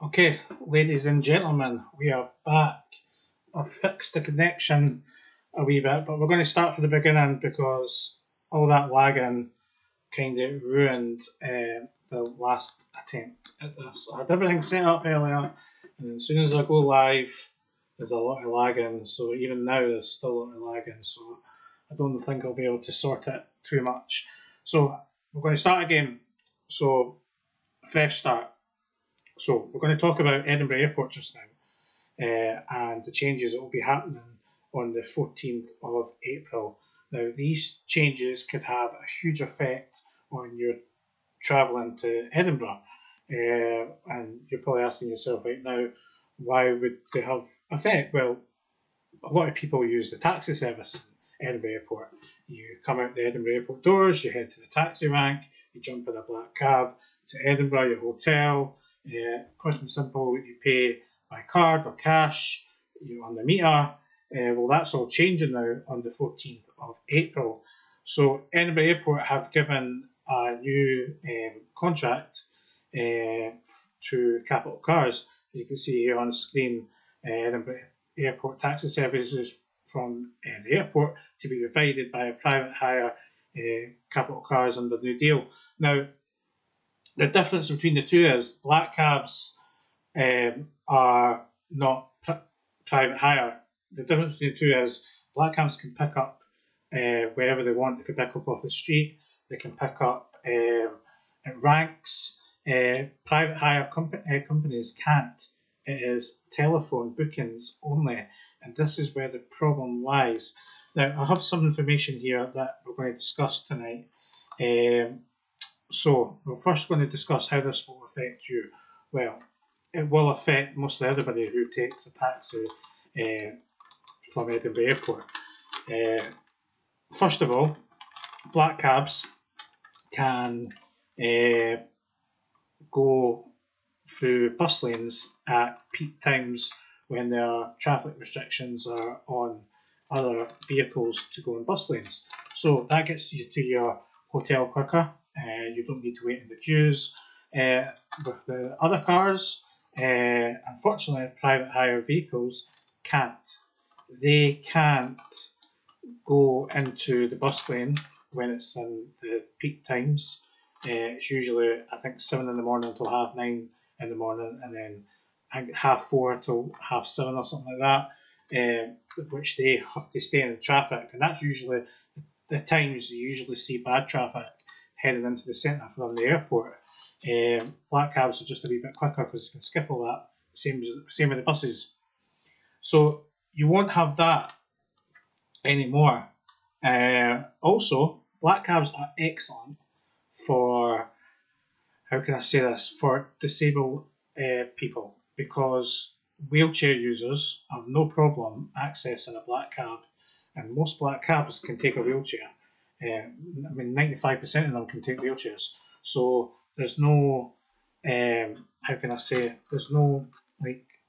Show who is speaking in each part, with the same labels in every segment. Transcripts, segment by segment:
Speaker 1: Okay, ladies and gentlemen, we are back. I've fixed the connection a wee bit, but we're going to start from the beginning because all that lagging kind of ruined the last attempt at this. I had everything set up earlier, and as soon as I go live, there's a lot of lagging. So even now, there's still a lot of lagging. So I don't think I'll be able to sort it too much. So we're going to start again. So fresh start. So we're going to talk about Edinburgh Airport just now and the changes that will be happening on the 14th of April. Now, these changes could have a huge effect on your travelling to Edinburgh. And you're probably asking yourself right now, why would they have effect? Well, a lot of people use the taxi service in Edinburgh Airport. You come out the Edinburgh Airport doors, you head to the taxi rank, you jump in a black cab to Edinburgh, your hotel. Quite and simple, you pay by card or cash, on the meter. Well, that's all changing now on the 14th of April. So Edinburgh Airport have given a new contract to Capital Cars. You can see here on the screen, Edinburgh Airport taxi services from the airport to be provided by a private hire Capital Cars under the new deal. Now, the difference between the two is black cabs are not private hire. The difference between the two is black cabs can pick up wherever they want. They can pick up off the street. They can pick up at ranks. Private hire companies can't. It is telephone bookings only. And this is where the problem lies. Now, I have some information here that we're going to discuss tonight. So we're first going to discuss how this will affect you. Well, it will affect mostly everybody who takes a taxi from Edinburgh Airport. First of all, black cabs can go through bus lanes at peak times when there are traffic restrictions are on other vehicles to go in bus lanes. So that gets you to your hotel quicker. You don't need to wait in the queues. With the other cars, unfortunately, private hire vehicles can't. They can't go into the bus lane when it's in the peak times. It's usually, I think, 7 in the morning until 9:30 in the morning, and then I think 4:30 till 7:30 or something like that, which they have to stay in the traffic. And that's usually the times you usually see bad traffic heading into the centre from the airport. Black cabs are just a wee bit quicker because you can skip all that, same with the buses. So you won't have that anymore. Also, black cabs are excellent for, how can I say this, for disabled people, because wheelchair users have no problem accessing a black cab, and most black cabs can take a wheelchair. 95% of them can take wheelchairs. So there's no, how can I say, there's no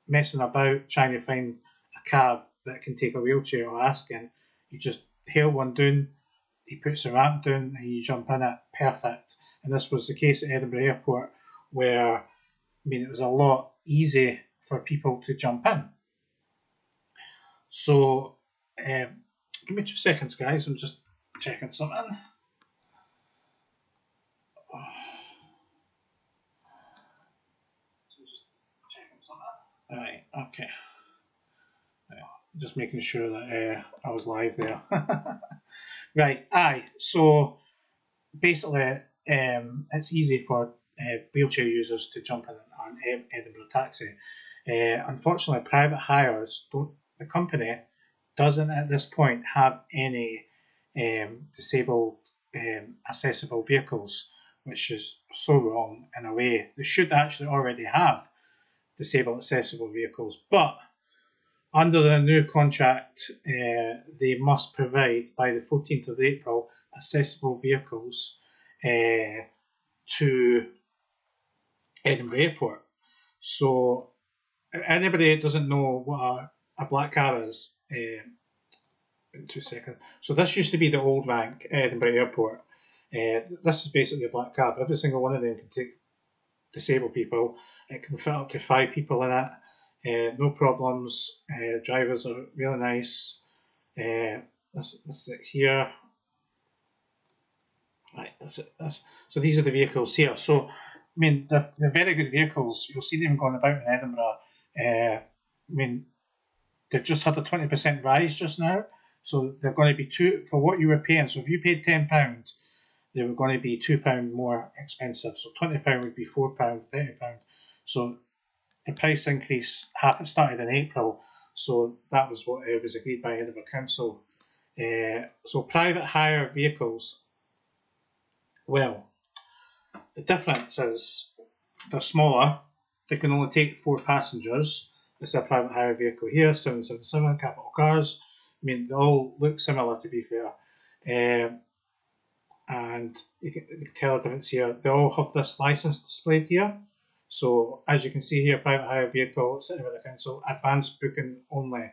Speaker 1: messing about trying to find a cab that can take a wheelchair or asking. You just hail one down, he puts the ramp down, and you jump in it. Perfect. And this was the case at Edinburgh Airport, where it was a lot easy for people to jump in. So, give me 2 seconds, guys. I'm just checking something. Alright, okay. Just making sure that I was live there. Right, so basically it's easy for wheelchair users to jump in an Edinburgh taxi. Unfortunately, private hires the company doesn't at this point have any disabled accessible vehicles, which is so wrong in a way. They should actually already have disabled accessible vehicles, but under the new contract, they must provide by the 14th of April accessible vehicles to Edinburgh Airport. So anybody that doesn't know what a black cab is, in 2 seconds. So this used to be the old rank Edinburgh Airport. This is basically a black cab. Every single one of them can take disabled people. It can fit up to 5 people in it. No problems. Drivers are really nice. That's it here. Right, that's it. So these are the vehicles here. So, I mean, they're very good vehicles. You'll see them going about in Edinburgh. I mean, they've just had a 20% rise just now. So they're going to be for what you were paying. So if you paid £10, they were going to be £2 more expensive. So £20 would be £4, £30. So the price increase started in April. So that was what was agreed by Edinburgh Council. So private hire vehicles, well, the difference is they're smaller. They can only take 4 passengers. This is a private hire vehicle here, 777 capital cars. I mean, they all look similar, to be fair. And you can tell the difference here. They all have this license displayed here. So as you can see here, private hire vehicle, City with the Council, advanced booking only.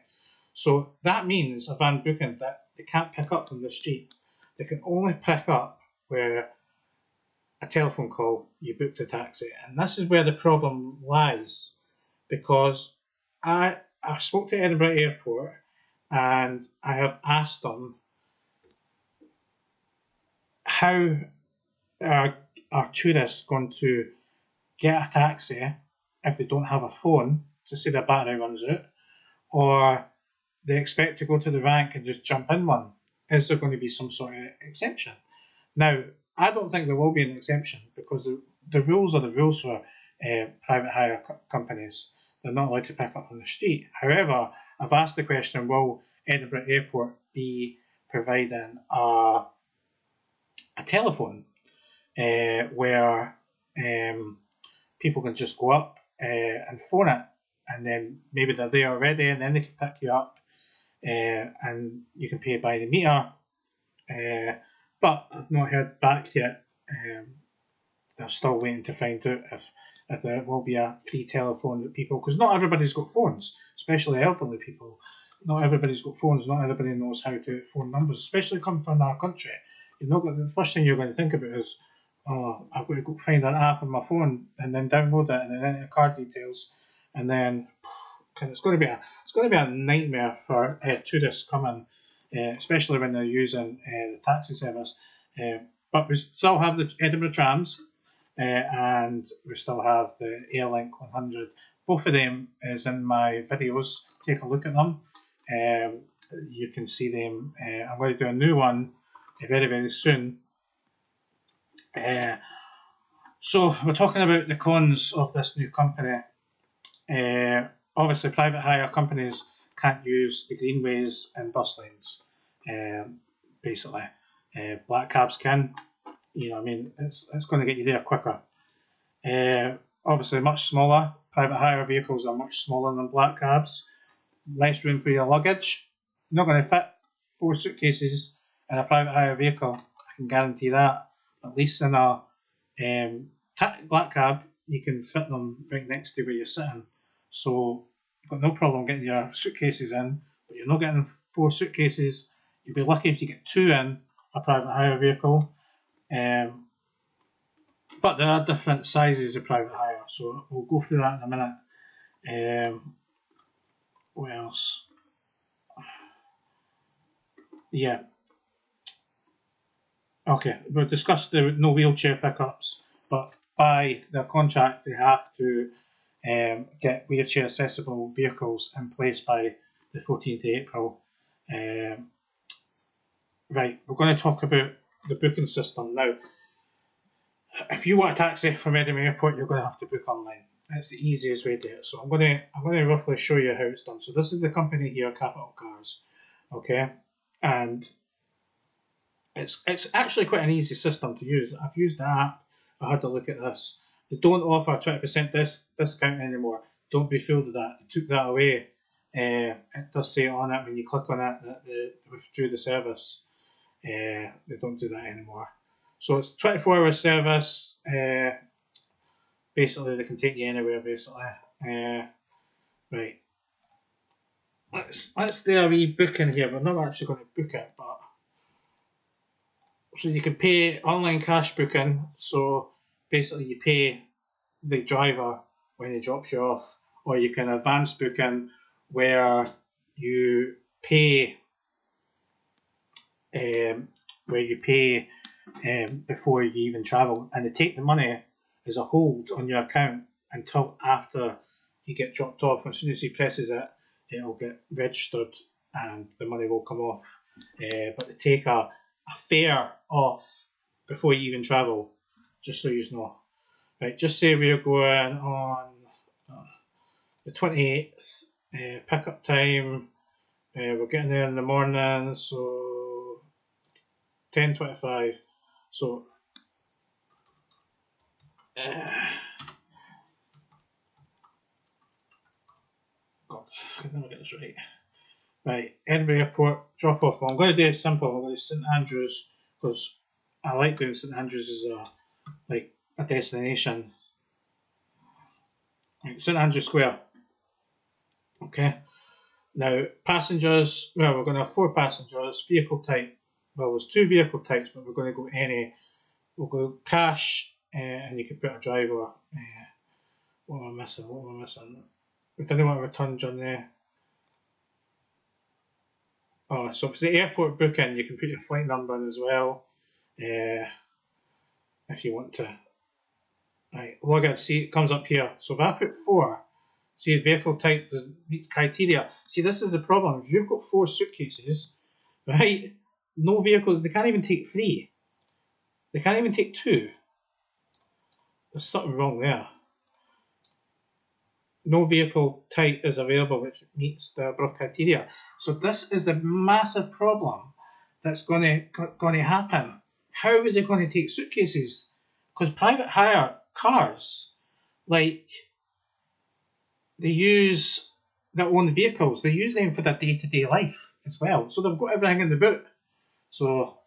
Speaker 1: So that means advanced booking that they can't pick up from the street. They can only pick up where a telephone call, you booked a taxi. And this is where the problem lies, because I spoke to Edinburgh Airport and I have asked them how are tourists going to get a taxi if they don't have a phone to say their battery runs out, or they expect to go to the rank and just jump in one. Is there going to be some sort of exemption? Now, I don't think there will be an exemption, because the rules are the rules for private hire companies. They're not allowed to pick up on the street. However, I've asked the question, will Edinburgh Airport be providing a telephone where people can just go up and phone it, and then maybe they're there already, and then they can pick you up and you can pay by the meter. But I've not heard back yet. They're still waiting to find out if there will be a free telephone that people, because not everybody's got phones, especially elderly people. Not everybody's got phones. Not everybody knows how to phone numbers, especially coming from our country. You're not going. The first thing you're going to think about is, oh, I've got to go find an app on my phone and then download it and then enter card details, and then it's going to be a nightmare for tourists coming, especially when they're using the taxi service. But we still have the Edinburgh trams, and we still have the Airlink 100. Both of them is in my videos. Take a look at them. You can see them. I'm going to do a new one very, very soon. So we're talking about the cons of this new company. Obviously, private hire companies can't use the greenways and bus lanes. Basically, black cabs can. You know, I mean, it's going to get you there quicker. Obviously, much smaller. Private hire vehicles are much smaller than black cabs. Less room for your luggage. You're not going to fit 4 suitcases in a private hire vehicle. I can guarantee that. At least in a black cab, you can fit them right next to where you're sitting. So you've got no problem getting your suitcases in, but you're not getting 4 suitcases. You'll be lucky if you get 2 in a private hire vehicle. But there are different sizes of private hire, so we'll go through that in a minute. What else? Yeah. Okay, we'll discuss the no wheelchair pickups, but by their contract they have to get wheelchair accessible vehicles in place by the 14th of April. Right, we're going to talk about the booking system now. If you want a taxi from Edinburgh Airport, you're going to have to book online. That's the easiest way to do it. So I'm going to roughly show you how it's done. So this is the company here, Capital Cars, okay, and it's actually quite an easy system to use. I've used the app. I had to look at this. They don't offer a 20% discount anymore. Don't be fooled with that. They took that away. It does say on it when you click on it that they withdrew the service. They don't do that anymore. So it's 24-hour service. Basically, they can take you anywhere. Basically, right. Let's do a wee booking here. We're not actually going to book it, but so you can pay online cash booking. So basically, you pay the driver when he drops you off, or you can advance booking where you pay where you pay before you even travel, and they take the money as a hold on your account until after you get dropped off. As soon as he presses it, it'll get registered and the money will come off. But they take a fare off before you even travel, just so you know. Right, just say we're going on the 28th, pickup time. We're getting there in the morning, so 10:25. So God, I can never get this right. Right, Edinburgh Airport, drop off. Well, I'm going to do it simple. I'm going to St Andrews because I like doing St Andrews as a destination. Right, St Andrews Square. Okay. Now, passengers, well, we're going to have 4 passengers. Vehicle type, well, there's 2 vehicle types, but we're going to go any. We'll go cash, and you can put a driver. What am I missing? We don't want to return journey. Oh, so if it's the airport booking, you can put your flight number in as well, if you want to. Right, log out. See, it comes up here. So if I put 4, see, vehicle type meets criteria. See, this is the problem. If you've got 4 suitcases, right, no vehicles, they can't even take 3. They can't even take 2. There's something wrong there. No vehicle type is available which meets the above criteria. So this is the massive problem that's going to happen. How are they going to take suitcases? Because private hire cars, like, they use their own vehicles. They use them for their day-to-day life as well. So they've got everything in the boot. So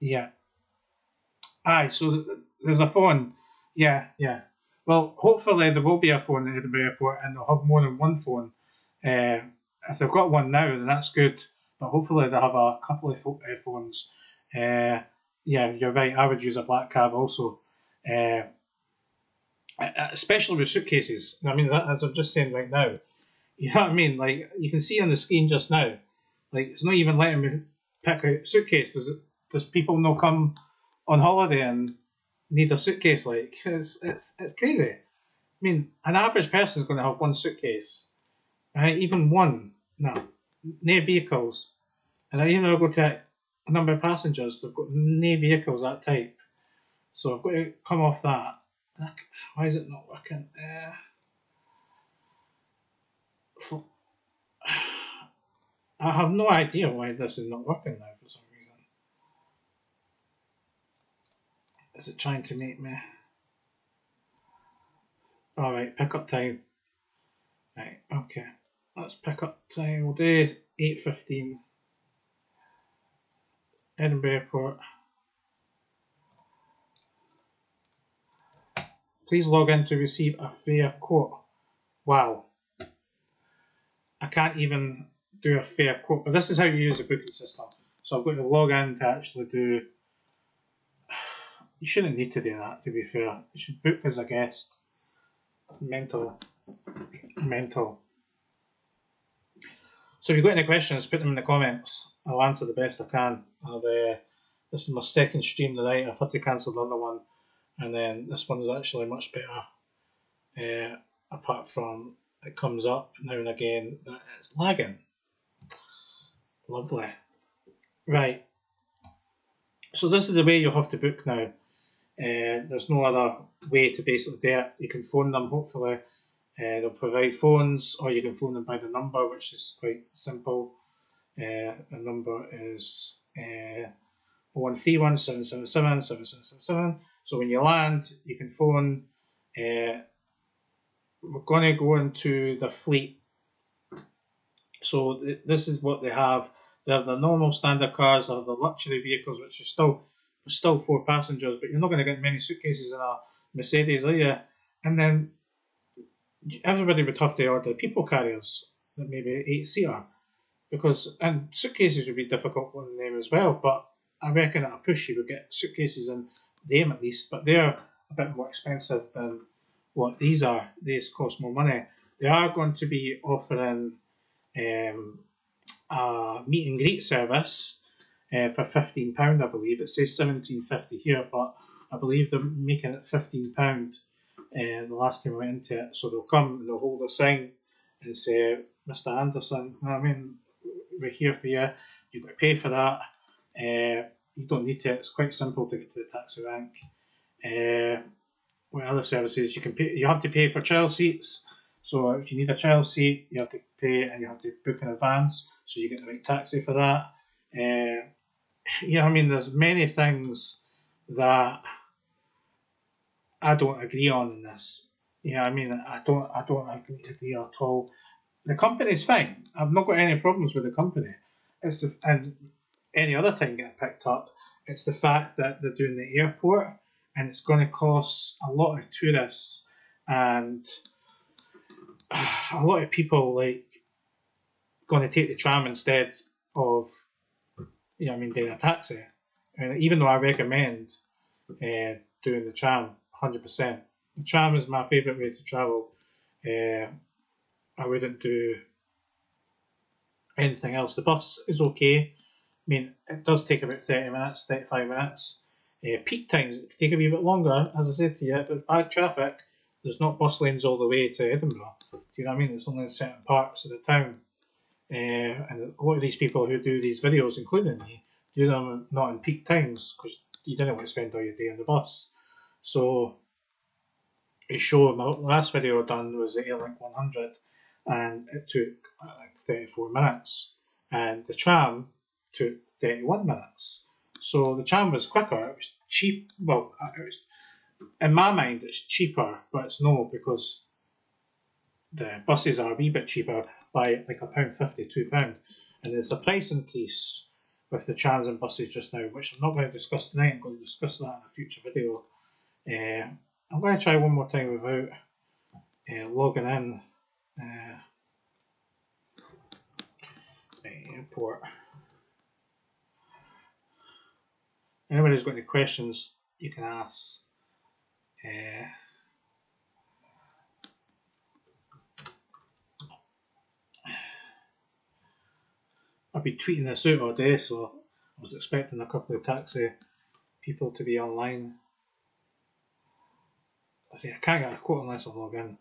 Speaker 1: yeah. Aye, so there's a phone. Yeah, yeah. Well, hopefully there will be a phone at Edinburgh Airport and they'll have more than one phone. If they've got one now, then that's good. But hopefully they'll have a couple of phones. Yeah, you're right. I would use a black cab also. Especially with suitcases. I mean, as I'm just saying right now. You know what I mean? Like, you can see on the screen just now. Like, it's not even letting me pick a suitcase. Does people not come on holiday and need a suitcase? Like, it's crazy. I mean, an average person is going to have one suitcase, right? Even one. No, no vehicles. And I even go to a number of passengers. They've got no vehicles that type. So I've got to come off that. Why is it not working? I have no idea why this is not working now for some reason. Is it trying to make me? Alright, pickup time. Right, okay. Let's pick up time. We'll do 8:15. Edinburgh Airport. Please log in to receive a fare quote. Wow. I can't even do a fare quote, but this is how you use the booking system. So I've got to log in to actually do. You shouldn't need to do that, to be fair. You should book as a guest. That's mental. Mental. So if you've got any questions, put them in the comments. I'll answer the best I can. This is my second stream tonight. I've had to cancel the other one. And then this one is actually much better. Apart from it comes up now and again that it's lagging. Lovely. Right. So this is the way you'll have to book now. There's no other way to basically do it. You can phone them, hopefully. They'll provide phones, or you can phone them by the number, which is quite simple. The number is 0131 777 7777. So when you land, you can phone. We're going to go into the fleet. So this is what they have. They have the normal standard cars, they have the luxury vehicles, which is still 4 passengers, but you're not going to get many suitcases in a Mercedes, are you? And then everybody would have to order people carriers, that maybe 8-seater, and suitcases would be difficult on them as well, but I reckon at a push you would get suitcases in them at least, but they're a bit more expensive than what these are. These cost more money. They are going to be offering um, a meet and greet service for £15, I believe. It says £17.50 here, but I believe they're making it £15 the last time I went into it. So they'll come and they'll hold a sign and say, Mr. Anderson, I mean, we're here for you. You've got to pay for that. You don't need to. It's quite simple to get to the taxi rank. What other services you can pay? You have to pay for child seats. So if you need a child seat, you have to pay and you have to book in advance. So you get the right taxi for that. I mean, there's many things that I don't agree on in this. I mean, I don't agree at all. The company's fine. I've not got any problems with the company. And any other time getting picked up, it's the fact that they're doing the airport and it's going to cost a lot of tourists and a lot of people going to take the tram instead of doing a taxi. And even though I recommend doing the tram 100%, the tram is my favourite way to travel. I wouldn't do anything else. The bus is okay. I mean, it does take about 30 minutes, 35 minutes. Peak times, it can take a wee bit longer. As I said to you, if it's bad traffic, there's not bus lanes all the way to Edinburgh. Do you know what I mean? It's only in certain parts of the town. And a lot of these people who do these videos, including me, do them not in peak times because you didn't want to spend all your day on the bus. So, my last video I done was the Airlink 100 and it took 34 minutes and the tram took 31 minutes. So the tram was quicker, it was cheap. Well, in my mind it's cheaper, but it's no, because the buses are a wee bit cheaper by like £1.50, £2. And there's a price increase with the trams and buses just now, which I'm not going to discuss tonight. I'm going to discuss that in a future video. I'm going to try one more time without logging in. Airport. Anybody who's got any questions, you can ask. I've been tweeting this out all day, so I was expecting a couple of taxi people to be online. I think I can't get a quote unless I log in.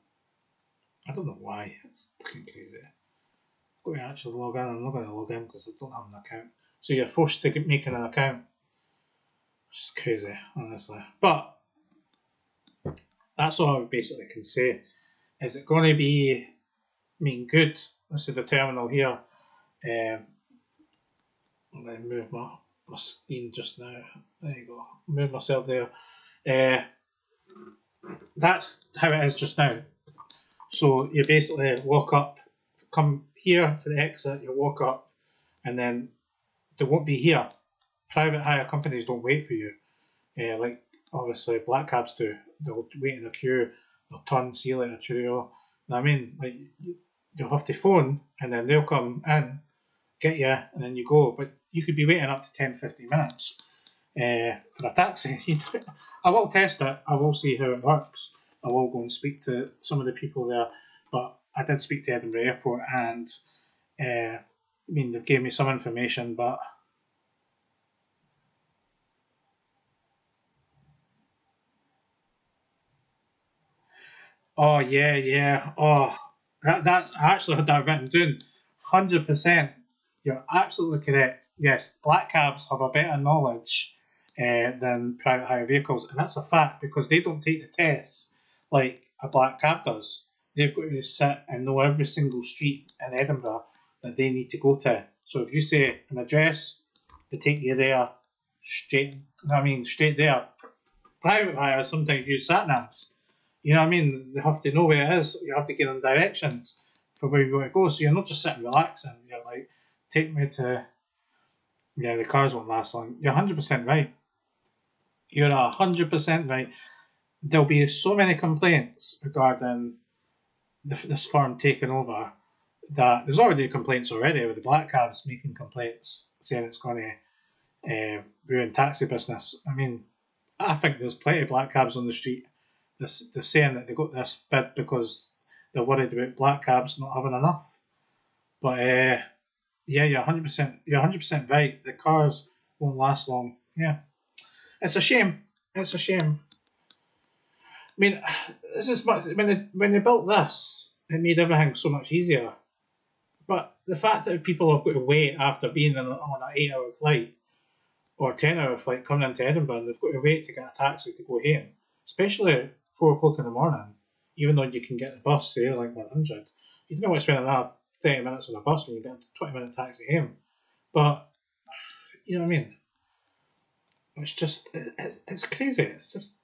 Speaker 1: I don't know why. It's fucking crazy. I've got to actually log in. I'm not going to log in because I don't have an account. So you're forced to make an account. It's crazy, honestly. But that's all I basically can say. Is it going to be good? This is the terminal here. I'm going to move my screen just now. There you go. Move myself there. That's how it is just now. So you basically walk up, come here for the exit, you walk up, and then they won't be here. Private hire companies don't wait for you. Like obviously black cabs do. They'll wait in a queue, they'll turn, see you later, cheerio. I mean, like you'll have to phone and then they'll come in, get you, and then you go. But you could be waiting up to 10-15 minutes for a taxi. I will test it. I will see how it works. I will go and speak to some of the people there. But I did speak to Edinburgh Airport and they gave me some information, but oh yeah. Oh, that I actually had that written down. 100%. You're absolutely correct. Yes, black cabs have a better knowledge than private hire vehicles, and that's a fact because they don't take the tests like a black cab does. They've got to sit and know every single street in Edinburgh that they need to go to. So if you say an address, they take you there straight. Straight there. Private hire sometimes use sat navs. You know what I mean? They have to know where it is. You have to give them directions for where you want to go. So you're not just sitting relaxing. You're like, take me to. Yeah, the cars won't last long. You're 100% right. You're 100% right. There'll be so many complaints regarding this firm taking over that there's already complaints already with the black cabs making complaints saying it's going to ruin taxi business. I mean, I think there's plenty of black cabs on the street. They're saying that they got this bid because they're worried about black cabs not having enough. But yeah, you're 100%. You're 100% right. The cars won't last long. Yeah, it's a shame. It's a shame. I mean, this is much when they built this, it made everything so much easier. But the fact that people have got to wait after being on an 8 hour flight or 10 hour flight coming into Edinburgh, and they've got to wait to get a taxi to go home, especially at 4 o'clock in the morning, even though you can get the bus, say, like 100. You don't want to spend another 30 minutes on a bus when you get a 20-minute taxi home. But, you know what I mean? It's just, it's crazy. It's just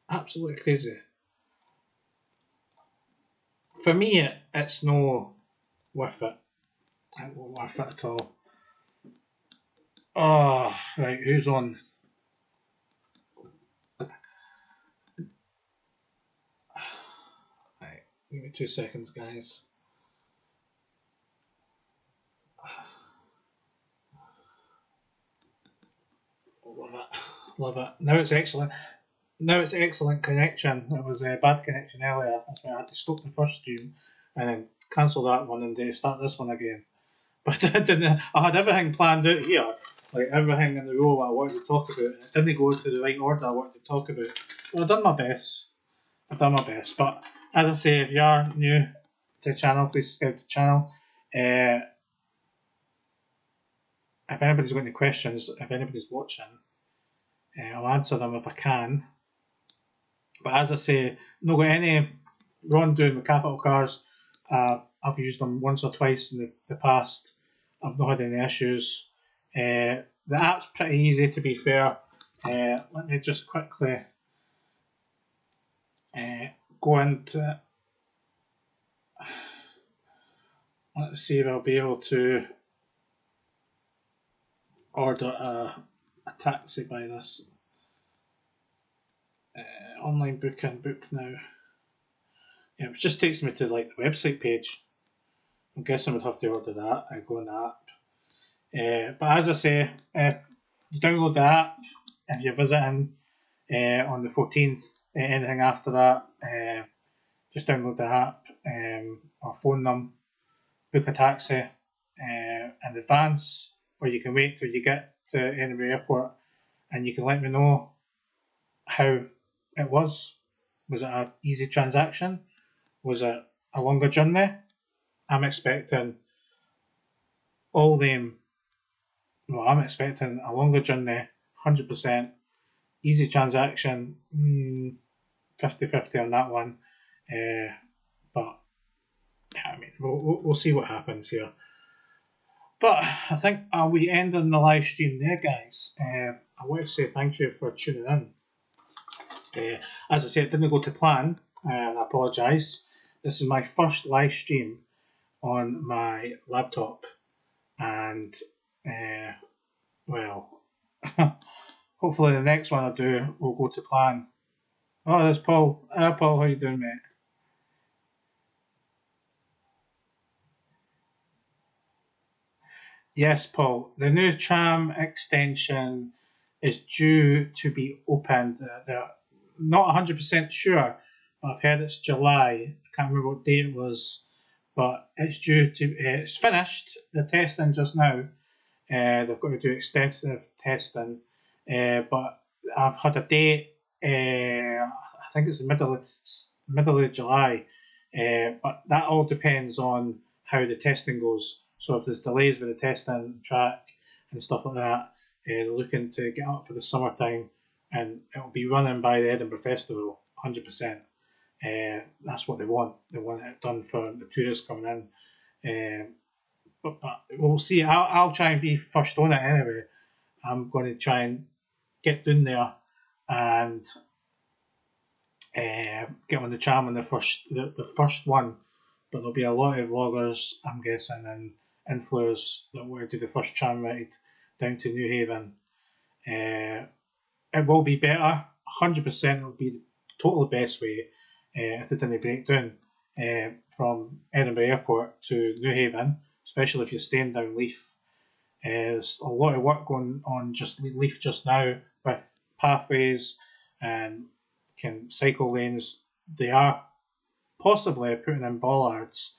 Speaker 1: absolutely crazy. For me, it's no worth it. It won't worth it at all. Oh, right, who's on? Right, give me 2 seconds, guys. Love it, love it. Now it's excellent. Now it's excellent connection. It was a bad connection earlier. That's why I had to stop the first stream and then cancel that one and start this one again. But I didn't. I had everything planned out here, like everything in the row I wanted to talk about. It didn't go to the right order I wanted to talk about. Well, I've done my best. I've done my best. But as I say, if you are new to the channel, please subscribe to the channel. If anybody's got any questions, if anybody's watching, I'll answer them if I can. But as I say, not got any wrongdoing with capital cars. I've used them once or twice in the past. I've not had any issues. The app's pretty easy, to be fair. Let me just quickly go into it. Let's see if I'll be able to order a taxi by this. Online booking, book now. Yeah, it just takes me to like the website page. I'm guessing I would have to order that. I go on the app. But as I say, if you download the app, if you're visiting on the 14th, anything after that, just download the app or phone them, book a taxi in advance, or you can wait till you get to Edinburgh Airport and you can let me know how it was. Was it an easy transaction? Was it a longer journey? I'm expecting all them. Well, I'm expecting a longer journey, 100%. Easy transaction, 50-50 on that one. But, yeah, I mean, we'll see what happens here. But I think we end on the live stream there, guys. I want to say thank you for tuning in. As I said, it didn't go to plan, and I apologise. This is my first live stream on my laptop, and well, hopefully the next one I do will go to plan. Oh, there's Paul. Paul, how you doing, mate? Yes, Paul. The new tram extension is due to be opened. They're not 100% sure, but I've heard it's July. I can't remember what date it was, but it's due to. It's finished. The testing just now. They've got to do extensive testing, but I've had a date. I think it's the middle of July, but that all depends on how the testing goes. So if there's delays with the testing track and stuff like that, they're looking to get up for the summertime, and it'll be running by the Edinburgh Festival, 100%. That's what they want. They want it done for the tourists coming in. But we'll see. I'll try and be first on it anyway. I'm going to try and get down there and get on the tram on the first one. But there'll be a lot of vloggers, I'm guessing, and influencers that want to do the first tram ride down to New Haven. It will be better. 100% it'll be the total best way if they didn't break down. from Edinburgh Airport to Newhaven, especially if you're staying down Leaf. There's a lot of work going on just Leaf just now with pathways and cycle lanes. They are possibly putting in bollards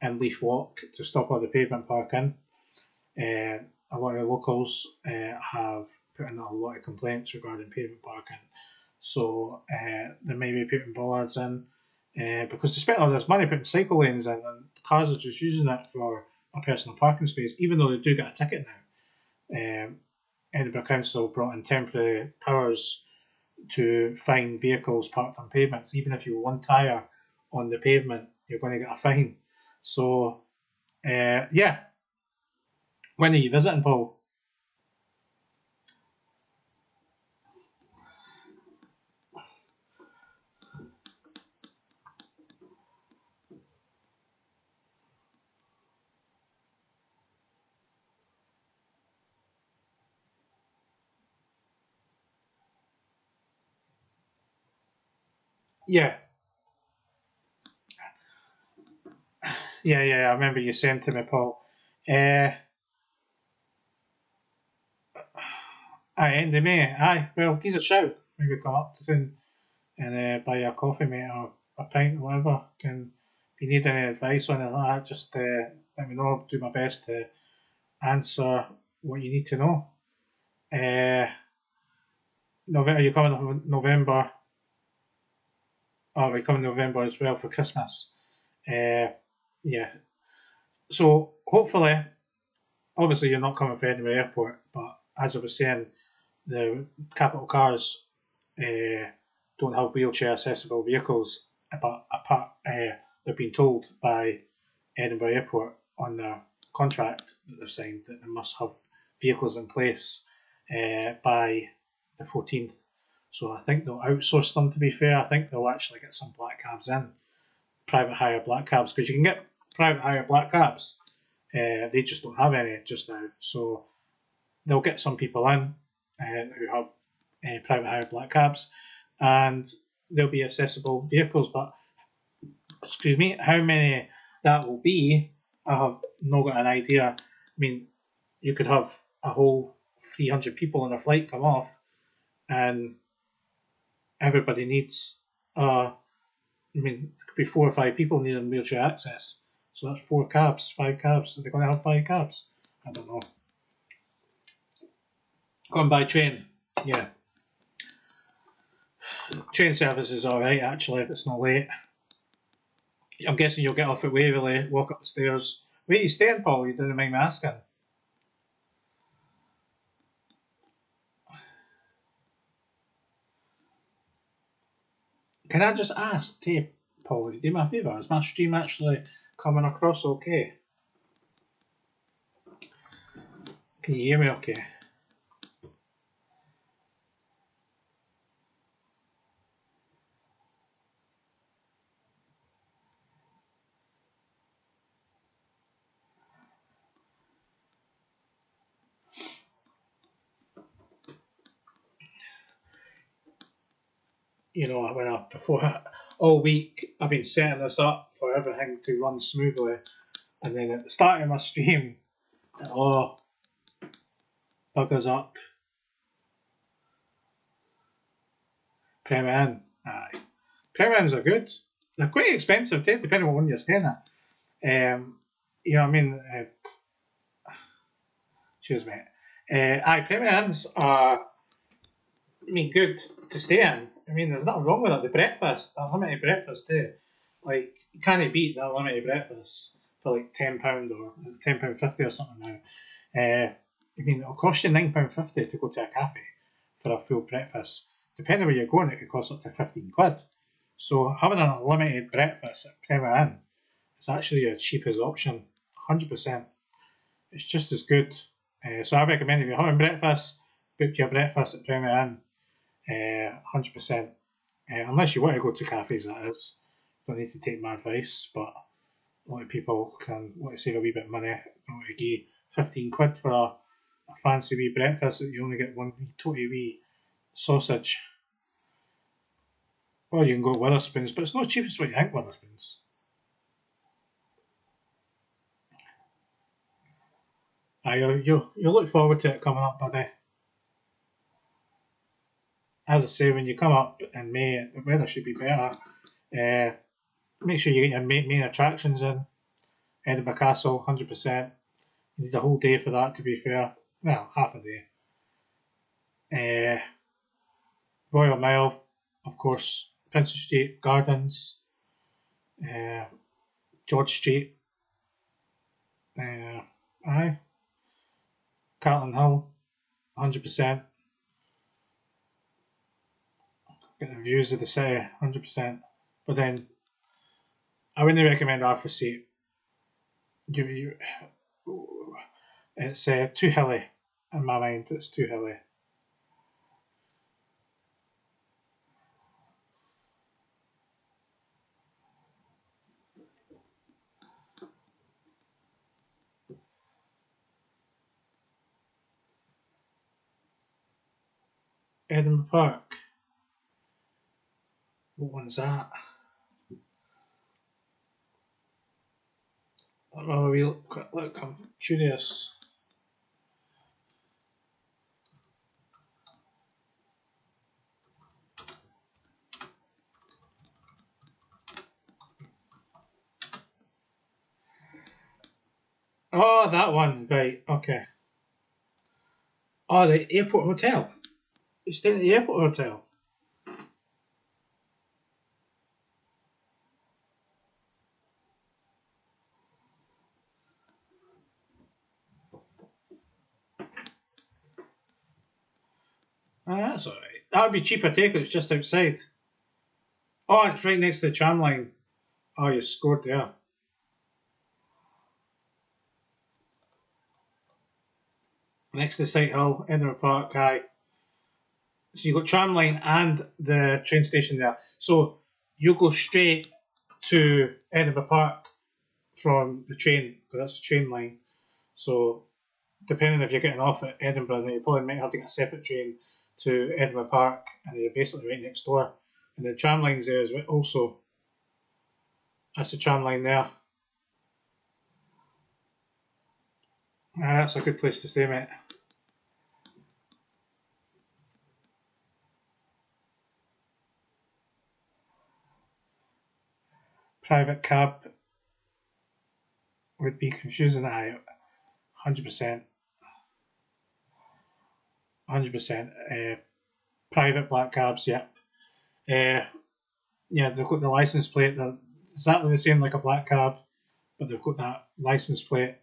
Speaker 1: in Leaf Walk to stop all the pavement parking. A lot of locals have put in a lot of complaints regarding pavement parking, so they may be putting bollards in because they spent all this money putting cycle lanes in, and cars are just using it for a personal parking space, even though they do get a ticket now. Edinburgh Council brought in temporary powers to fine vehicles parked on pavements. Even if you're one tyre on the pavement, you're going to get a fine. So, yeah. When are you visiting, Paul? Yeah. Yeah, I remember you saying to me, Paul. End of May. Aye, well, give us a shout. Maybe come up soon and buy you a coffee, mate, or a pint, or whatever. If you need any advice on it like that, just let me know. I'll do my best to answer what you need to know. November, are you coming up in November? Oh, we coming November as well for Christmas. Yeah. So hopefully, obviously, you're not coming for Edinburgh Airport, but as I was saying, the capital cars don't have wheelchair accessible vehicles, but apart, they've been told by Edinburgh Airport on their contract that they've signed that they must have vehicles in place by the 14th. So I think they'll outsource them, to be fair. I think they'll actually get some black cabs in, private hire black cabs, because you can get private hire black cabs. They just don't have any just now. So they'll get some people in who have private hire black cabs, and they'll be accessible vehicles. But excuse me, how many that will be, I have not got an idea. I mean, you could have a whole 300 people on a flight come off, and everybody needs. I mean, it could be 4 or 5 people needing wheelchair access. So that's 4 cabs, 5 cabs. Are they going to have 5 cabs? I don't know. Going by train, yeah. Train service is alright, actually, if it's not late. I'm guessing you'll get off at Waverley, walk up the stairs. Where are you staying, Paul? You didn't mind me asking. Can I just ask, Paul, if you do me a favour, is my stream actually coming across okay? Can you hear me okay? You know, before all week I've been setting this up for everything to run smoothly, and then at the start of my stream, buggers up. Premier Inn, aye. Premier Inns are good. They're quite expensive too, depending on when you're staying at. You know what I mean? Cheers, mate. Aye, Premier Inns are, good to stay in. I mean, there's nothing wrong with it. The breakfast, the unlimited breakfast too. Like, you can't beat the unlimited breakfast for like £10 or £10.50 or something now. It'll cost you £9.50 to go to a cafe for a full breakfast. Depending where you're going, it could cost up to 15 quid. So having an unlimited breakfast at Premier Inn is actually your cheapest option, 100%. It's just as good. So I recommend if you're having breakfast, book your breakfast at Premier Inn, 100%. Unless you want to go to cafes, that is. Don't need to take my advice, but a lot of people can want to save a wee bit of money. Don't want to give 15 quid for a fancy wee breakfast that you only get one totally wee sausage. Or you can go Witherspoons, but it's not cheap as what you think, Witherspoons. You'll look forward to it coming up, buddy. As I say, when you come up in May, the weather should be better. Make sure you get your main attractions in. Edinburgh Castle, 100%. You need a whole day for that, to be fair. Well, half a day. Royal Mile, of course, Princess Street Gardens, George Street, aye, Carlton Hill, 100%. Get the views of the city, 100%. But then, I wouldn't recommend Arthur Seat. It's too hilly, in my mind. It's too hilly. Edinburgh Park. What one's that? Oh, we quick look. I'm curious. Oh, that one. Right. Okay. Oh, the airport hotel. You're staying at the airport hotel. Oh, that's alright. That would be cheaper take it. It's just outside. Oh, it's right next to the tram line. Oh, you scored there. Next to Sight Hill, Edinburgh Park, aye. So you've got tram line and the train station there. So you go straight to Edinburgh Park from the train, because that's the train line. So depending if you're getting off at Edinburgh, then you probably might have to get a separate train to Edinburgh Park, and you're basically right next door. And the tram line's there as well. Also, that's the tram line there. That's a good place to stay, mate. Private cab would be confusing. 100%. 100%. Private black cabs, yeah. Yeah, they've got the license plate. They're exactly the same like a black cab, but they've got that license plate,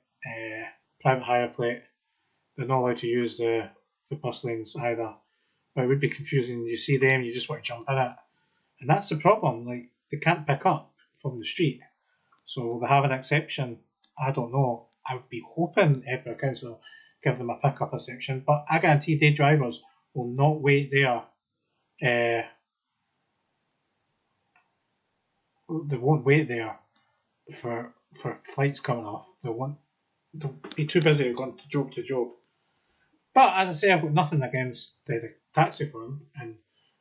Speaker 1: private hire plate. They're not allowed to use the bus lanes either. But it would be confusing. You see them, you just want to jump in it. And that's the problem. Like, they can't pick up from the street. So will they have an exception? I don't know. I would be hoping Edinburgh Council give them a pick-up exception, but I guarantee their drivers will not wait there. They won't wait there for flights coming off. They'll be too busy going to job to job. But as I say, I've got nothing against the taxi firm, and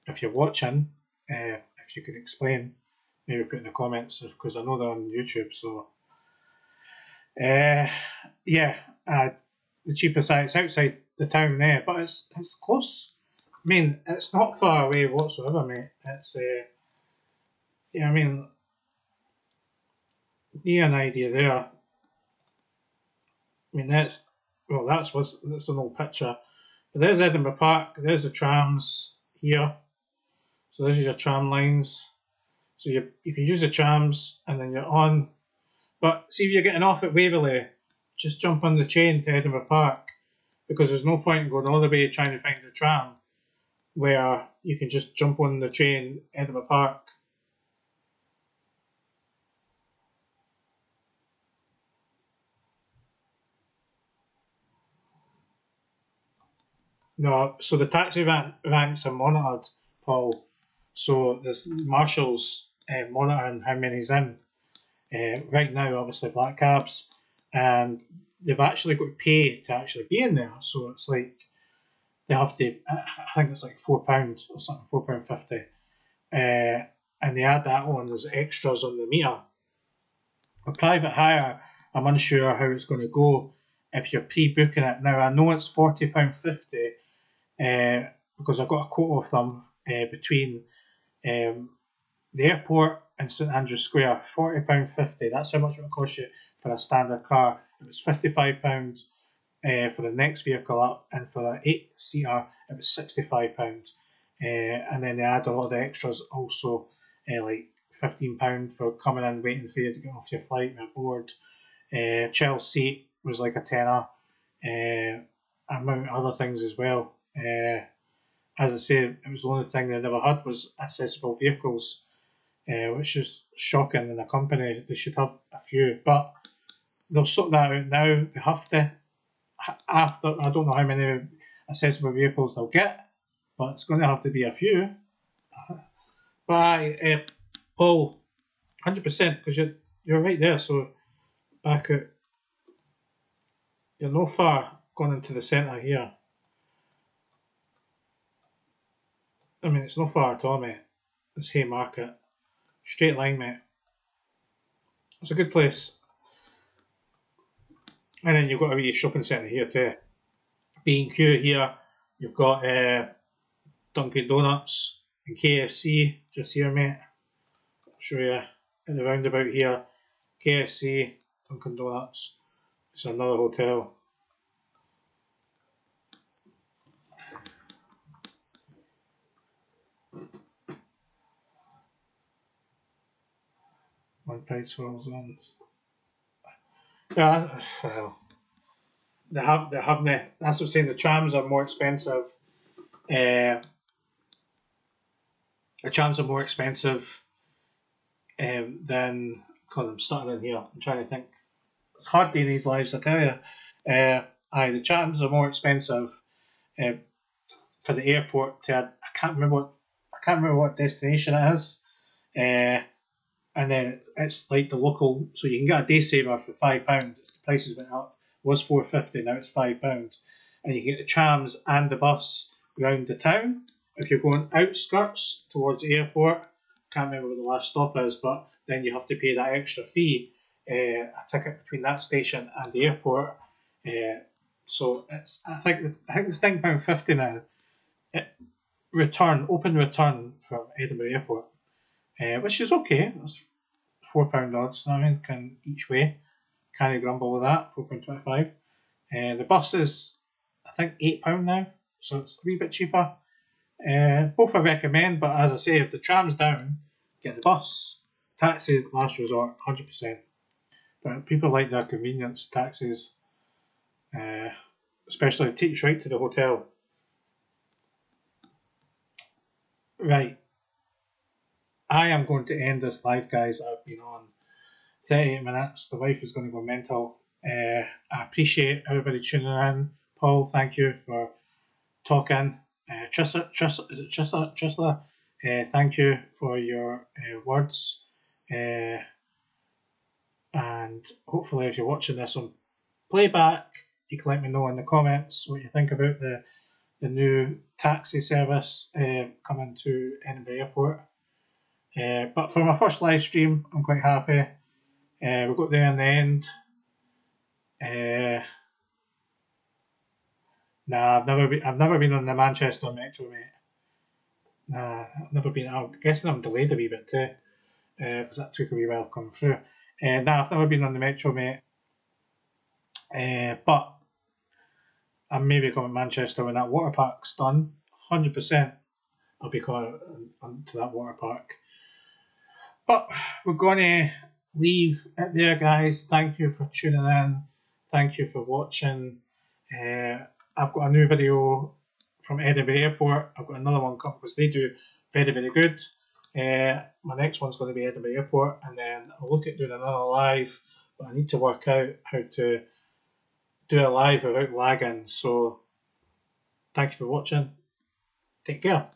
Speaker 1: if you're watching, if you could explain, maybe put in the comments, because I know they're on YouTube. So, yeah, the cheapest site is outside the town there, but it's close. I mean, it's not far away whatsoever, mate. It's yeah, I mean, you an idea there. I mean, that's an old picture. But there's Edinburgh Park. There's the trams here. So there's your tram lines. So you can use the trams and then you're on. But see if you're getting off at Waverley, just jump on the train to Edinburgh Park, because there's no point in going all the way trying to find the tram where you can just jump on the train Edinburgh Park. No, so the taxi ranks are monitored, Paul. So there's marshals monitoring how many's in. Right now, obviously, black cabs, and they've actually got to pay to actually be in there. So it's like they have to. I think it's like £4 or something, £4.50, and they add that on as extras on the meter. A private hire, I'm unsure how it's going to go if you're pre-booking it. Now, I know it's £40.50 because I got a quote off them between the airport and St Andrews Square. £40.50, that's how much it will cost you for a standard car. It was £55 for the next vehicle up, and for an 8-seater it was £65. And then they add a lot of the extras also, like £15 for coming in, waiting for you to get off your flight and board. Child seat was like a tenner. Amount of other things as well. As I say, it was the only thing they never had was accessible vehicles, which is shocking in a company. They should have a few, but they'll sort that out now. They have to. After, I don't know how many accessible vehicles they'll get, but it's going to have to be a few. But Paul, 100%, because you're right there. So back out, you're no far going into the centre here. I mean, it's no far at all, mate. It's Haymarket, straight line, mate. It's a good place. And then you've got a wee shopping centre here too. B&Q here. You've got Dunkin' Donuts and KFC just here, mate. I'll show you in the roundabout here. KFC, Dunkin' Donuts. It's another hotel. One pint swirls on. Yeah, well, they haven't. That's what I'm saying. The trams are more expensive. The trams are more expensive than. God, I'm starting in here. I'm trying to think. It's hard doing these lives, I tell you. The trams are more expensive for the airport. I can't remember what destination it is. And then it's like the local, so you can get a day saver for £5. The prices went up. It was £4.50, now it's £5, and you can get the trams and the bus around the town. If you're going outskirts towards the airport, can't remember what the last stop is, but then you have to pay that extra fee, a ticket between that station and the airport. So it's I think it's £9.50 now. Open return from Edinburgh Airport. Which is okay. That's £4 odds. I mean, can each way. Can't grumble with that. £4.25. The bus is, I think, £8 now, so it's a wee bit cheaper. Both I recommend, but as I say, if the tram's down, get the bus. Taxi, last resort, 100%. But people like their convenience taxis, especially it takes you right to the hotel. Right. I am going to end this live, guys. I've been on 38 minutes. The wife is going to go mental. I appreciate everybody tuning in. Paul, thank you for talking. Trista, thank you for your words. And hopefully, if you're watching this on playback, you can let me know in the comments what you think about the new taxi service coming to Edinburgh Airport. But for my first live stream, I'm quite happy. We got there in the end. Nah, I've never been on the Manchester Metro, mate. Nah, I've never been. I'm guessing I'm delayed a wee bit too, because that took a wee while to come through. Nah, I've never been on the Metro, mate. But I'm maybe coming to Manchester when that water park's done. 100%, I'll be coming to that water park. But we're going to leave it there, guys. Thank you for tuning in. Thank you for watching. I've got a new video from Edinburgh Airport. I've got another one coming because they do very, very good. My next one's going to be Edinburgh Airport, and then I'll look at doing another live, but I need to work out how to do a live without lagging. So thank you for watching. Take care.